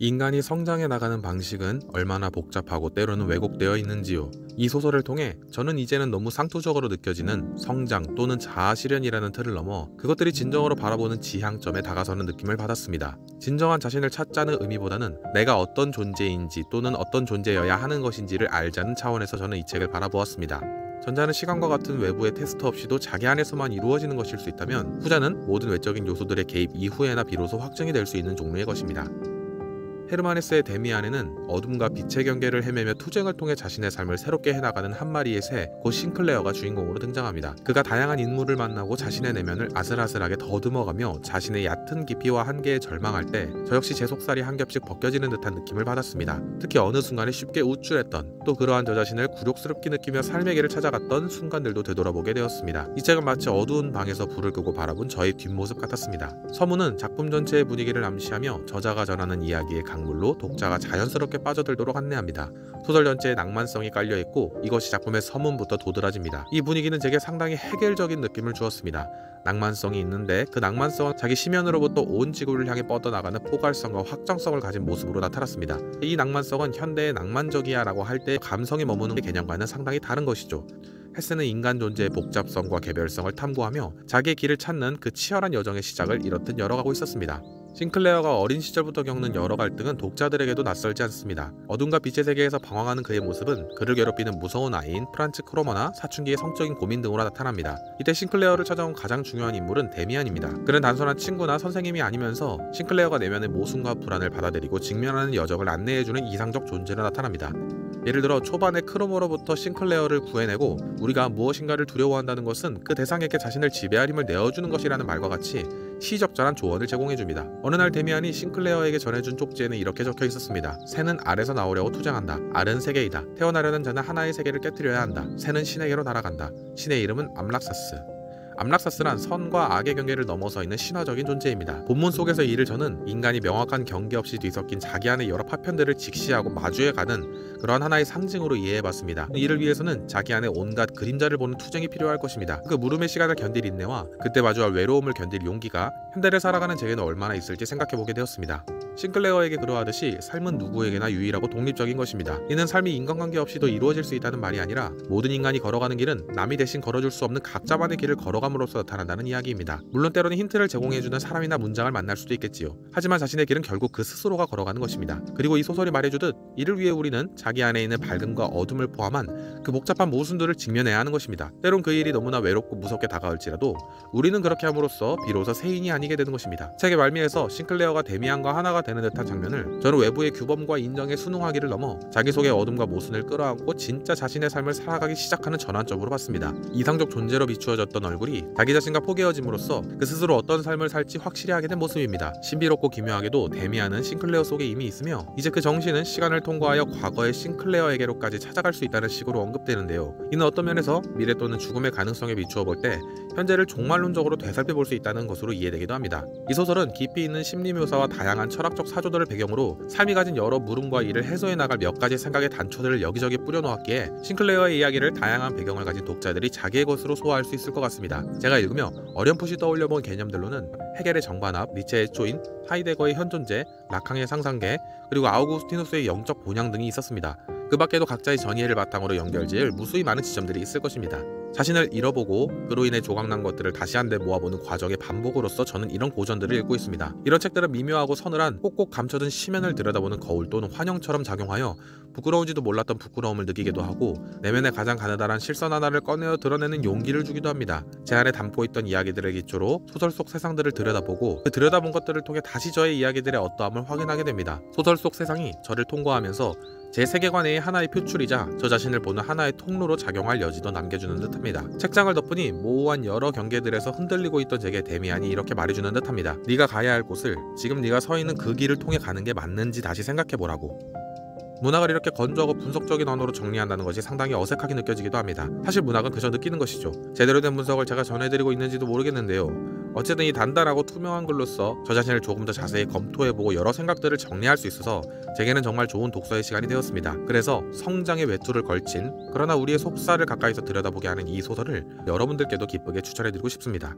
인간이 성장해 나가는 방식은 얼마나 복잡하고 때로는 왜곡되어 있는지요. 이 소설을 통해 저는 이제는 너무 상투적으로 느껴지는 성장 또는 자아 실현이라는 틀을 넘어 그것들이 진정으로 바라보는 지향점에 다가서는 느낌을 받았습니다. 진정한 자신을 찾자는 의미보다는 내가 어떤 존재인지 또는 어떤 존재여야 하는 것인지를 알자는 차원에서 저는 이 책을 바라보았습니다. 전자는 시간과 같은 외부의 테스트 없이도 자기 안에서만 이루어지는 것일 수 있다면, 후자는 모든 외적인 요소들의 개입 이후에나 비로소 확증이 될 수 있는 종류의 것입니다. 헤르만 헤세의 데미안에는 어둠과 빛의 경계를 헤매며 투쟁을 통해 자신의 삶을 새롭게 해나가는 한 마리의 새, 곧 싱클레어가 주인공으로 등장합니다. 그가 다양한 인물을 만나고 자신의 내면을 아슬아슬하게 더듬어가며 자신의 얕은 깊이와 한계에 절망할 때 저 역시 제 속살이 한 겹씩 벗겨지는 듯한 느낌을 받았습니다. 특히 어느 순간에 쉽게 우쭐했던, 또 그러한 저 자신을 굴욕스럽게 느끼며 삶의 길을 찾아갔던 순간들도 되돌아보게 되었습니다. 이 책은 마치 어두운 방에서 불을 끄고 바라본 저의 뒷모습 같았습니다. 서문은 작품 전체의 분위기를 암시하며 저자가 전하는 이야기의 강물로 독자가 자연스럽게 빠져들도록 안내합니다. 소설 전체에 낭만성이 깔려있고 이것이 작품의 서문부터 도드라집니다. 이 분위기는 제게 상당히 해결적인 느낌을 주었습니다. 낭만성이 있는데 그 낭만성은 자기 심연으로부터 온 지구를 향해 뻗어나가는 포괄성과 확장성을 가진 모습으로 나타났습니다. 이 낭만성은 현대의 낭만적이야 라고 할 때 감성이 머무는 개념과는 상당히 다른 것이죠. 헤세는 인간 존재의 복잡성과 개별성을 탐구하며 자기의 길을 찾는 그 치열한 여정의 시작을 이렇듯 열어가고 있었습니다. 싱클레어가 어린 시절부터 겪는 여러 갈등은 독자들에게도 낯설지 않습니다. 어둠과 빛의 세계에서 방황하는 그의 모습은 그를 괴롭히는 무서운 아이인 프란츠 크로머나 사춘기의 성적인 고민 등으로 나타납니다. 이때 싱클레어를 찾아온 가장 중요한 인물은 데미안입니다. 그는 단순한 친구나 선생님이 아니면서 싱클레어가 내면의 모순과 불안을 받아들이고 직면하는 여정을 안내해주는 이상적 존재로 나타납니다. 예를 들어 초반에 크로머로부터 싱클레어를 구해내고 우리가 무엇인가를 두려워한다는 것은 그 대상에게 자신을 지배할 힘을 내어주는 것이라는 말과 같이 시적절한 조언을 제공해줍니다. 어느 날 데미안이 싱클레어에게 전해준 쪽지에는 이렇게 적혀 있었습니다. 새는 알에서 나오려고 투쟁한다. 알은 세계이다. 태어나려는 자는 하나의 세계를 깨뜨려야 한다. 새는 신에게로 날아간다. 신의 이름은 암락사스. 암락사스란 선과 악의 경계를 넘어서 있는 신화적인 존재입니다. 본문 속에서 이를 저는 인간이 명확한 경계 없이 뒤섞인 자기 안의 여러 파편들을 직시하고 마주해가는 그러한 하나의 상징으로 이해해봤습니다. 이를 위해서는 자기 안에 온갖 그림자를 보는 투쟁이 필요할 것입니다. 그 물음의 시간을 견딜 인내와 그때 마주할 외로움을 견딜 용기가 현대를 살아가는 제게는 얼마나 있을지 생각해보게 되었습니다. 싱클레어에게 그러하듯이 삶은 누구에게나 유일하고 독립적인 것입니다. 이는 삶이 인간관계 없이도 이루어질 수 있다는 말이 아니라 모든 인간이 걸어가는 길은 남이 대신 걸어줄 수 없는 각자만의 길을 걸어감으로써 나타난다는 이야기입니다. 물론 때로는 힌트를 제공해주는 사람이나 문장을 만날 수도 있겠지요. 하지만 자신의 길은 결국 그 스스로가 걸어가는 것입니다. 그리고 이 소설이 말해주듯 이를 위해 우리는 자기 안에 있는 밝음과 어둠을 포함한 그 복잡한 모순들을 직면해야 하는 것입니다. 때론 그 일이 너무나 외롭고 무섭게 다가올지라도 우리는 그렇게 함으로써 비로소 새인이 아니게 되는 것입니다. 책의 말미에서 싱클레어가 데미안과 하나가 되는 듯한 장면을 저는 외부의 규범과 인정에 순응하기를 넘어 자기 속의 어둠과 모순을 끌어안고 진짜 자신의 삶을 살아가기 시작하는 전환점으로 봤습니다. 이상적 존재로 비추어졌던 얼굴이 자기 자신과 포개어짐으로써 그 스스로 어떤 삶을 살지 확실히 하게 된 모습입니다. 신비롭고 기묘하게도 데미안은 싱클레어 속에 이미 있으며 이제 그 정신은 시간을 통과하여 과거의 싱클레어에게로까지 찾아갈 수 있다는 식으로 언급되는데요. 이는 어떤 면에서 미래 또는 죽음의 가능성에 비추어 볼 때 현재를 종말론적으로 되살펴볼 수 있다는 것으로 이해되기도 합니다. 이 소설은 깊이 있는 심리 묘사와 다양한 철학적 사조들을 배경으로 삶이 가진 여러 물음과 이를 해소해 나갈 몇 가지 생각의 단초들을 여기저기 뿌려놓았기에 싱클레어의 이야기를 다양한 배경을 가진 독자들이 자기의 것으로 소화할 수 있을 것 같습니다. 제가 읽으며 어렴풋이 떠올려본 개념들로는 헤겔의 정반합, 니체의 초인, 하이데거의 현존재, 라캉의 상상계, 그리고 아우구스티누스의 영적 본향 등이 있었습니다. 그 밖에도 각자의 전의를 바탕으로 연결지을 무수히 많은 지점들이 있을 것입니다. 자신을 잃어보고 그로 인해 조각난 것들을 다시 한데 모아보는 과정의 반복으로서 저는 이런 고전들을 읽고 있습니다. 이런 책들은 미묘하고 서늘한 꼭꼭 감춰둔 심연을 들여다보는 거울 또는 환영처럼 작용하여 부끄러운지도 몰랐던 부끄러움을 느끼기도 하고 내면의 가장 가느다란 실선 하나를 꺼내어 드러내는 용기를 주기도 합니다. 제 안에 담고 있던 이야기들을 기초로 소설 속 세상들을 들여다보고 그 들여다본 것들을 통해 다시 저의 이야기들의 어떠함을 확인하게 됩니다. 소설 속 세상이 저를 통과하면서 제 세계관의 하나의 표출이자 저 자신을 보는 하나의 통로로 작용할 여지도 남겨주는 듯합니다. 책장을 덮으니 모호한 여러 경계들에서 흔들리고 있던 제게 데미안이 이렇게 말해주는 듯합니다. 네가 가야 할 곳을 지금 네가 서 있는 그 길을 통해 가는 게 맞는지 다시 생각해보라고. 문학을 이렇게 건조하고 분석적인 언어로 정리한다는 것이 상당히 어색하게 느껴지기도 합니다. 사실 문학은 그저 느끼는 것이죠. 제대로 된 분석을 제가 전해드리고 있는지도 모르겠는데요. 어쨌든 이 단단하고 투명한 글로써 저 자신을 조금 더 자세히 검토해보고 여러 생각들을 정리할 수 있어서 제게는 정말 좋은 독서의 시간이 되었습니다. 그래서 성장의 외투를 걸친 그러나 우리의 속살을 가까이서 들여다보게 하는 이 소설을 여러분들께도 기쁘게 추천해드리고 싶습니다.